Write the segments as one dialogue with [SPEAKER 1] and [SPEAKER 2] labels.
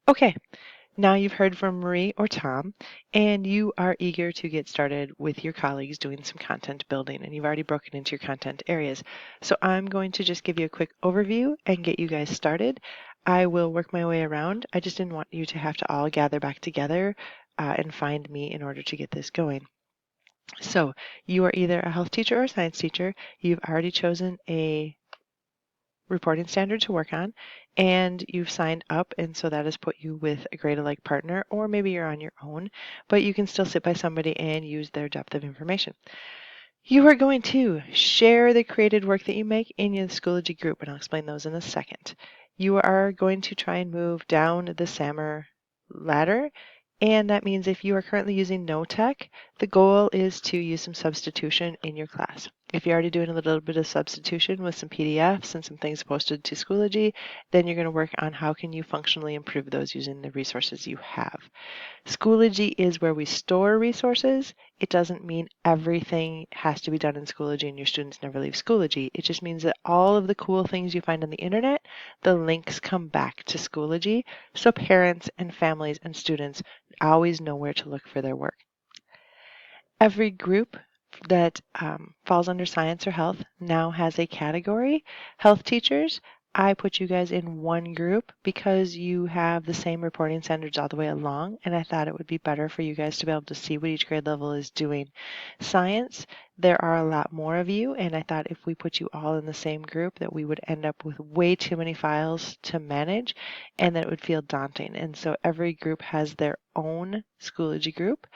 [SPEAKER 1] Okay, now you've heard from Marie or Tom, and you are eager to get started with your colleagues doing some content building, and you've already broken into your content areas. So I'm going to just give you a quick overview and get you guys started. I will work my way around. I just didn't want you to have to all gather back together and find me in order to get this going. So you are either a health teacher or a science teacher. You've already chosen a reporting standard to work on, and you've signed up, and so that has put you with a Grade Alike partner, or maybe you're on your own, but you can still sit by somebody and use their depth of information. You are going to share the created work that you make in your Schoology group, and I'll explain those in a second. You are going to try and move down the SAMR ladder, and that means if you are currently using no tech, the goal is to use some substitution in your class. If you're already doing a little bit of substitution with some PDFs and some things posted to Schoology, then you're going to work on how can you functionally improve those using the resources you have. Schoology is where we store resources. It doesn't mean everything has to be done in Schoology and your students never leave Schoology. It just means that all of the cool things you find on the internet, the links come back to Schoology, so parents and families and students always know where to look for their work. Every group that falls under science or health now has a category. Health teachers, I put you guys in one group because you have the same reporting standards all the way along, and I thought it would be better for you guys to be able to see what each grade level is doing. Science, there are a lot more of you, and I thought if we put you all in the same group that we would end up with way too many files to manage and that it would feel daunting. And so every group has their own Schoology group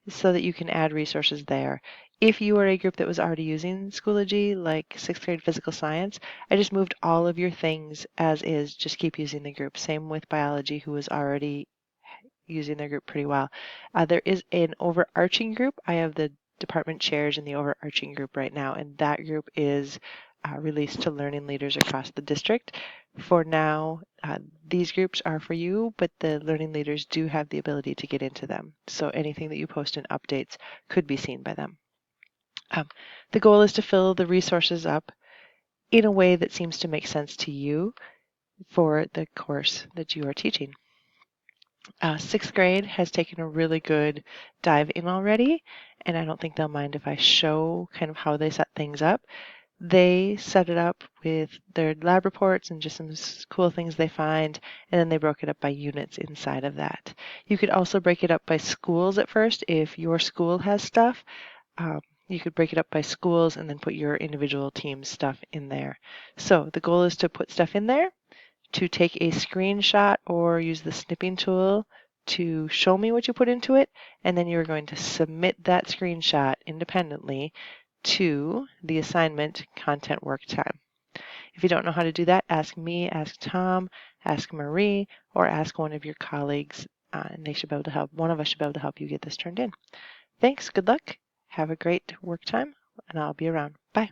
[SPEAKER 1] so that you can add resources there. If you are a group that was already using Schoology, like 6th grade physical science, I just moved all of your things as is, just keep using the group. Same with biology, who was already using their group pretty well. There is an overarching group. I have the department chairs in the overarching group right now, and that group is released to learning leaders across the district. For now, these groups are for you, but the learning leaders do have the ability to get into them. So anything that you post in updates could be seen by them. The goal is to fill the resources up in a way that seems to make sense to you for the course that you are teaching. 6th grade has taken a really good dive in already, and I don't think they'll mind if I show kind of how they set things up. They set it up with their lab reports and just some cool things they find, and then they broke it up by units inside of that. You could also break it up by schools at first if your school has stuff. You could break it up by schools and then put your individual team's stuff in there. So the goal is to put stuff in there, to take a screenshot or use the snipping tool to show me what you put into it, and then you're going to submit that screenshot independently to the assignment content work time. If you don't know how to do that, ask me, ask Tom, ask Marie, or ask one of your colleagues, and they should be able to help. One of us should be able to help you get this turned in. Thanks, good luck, have a great work time, and I'll be around. Bye.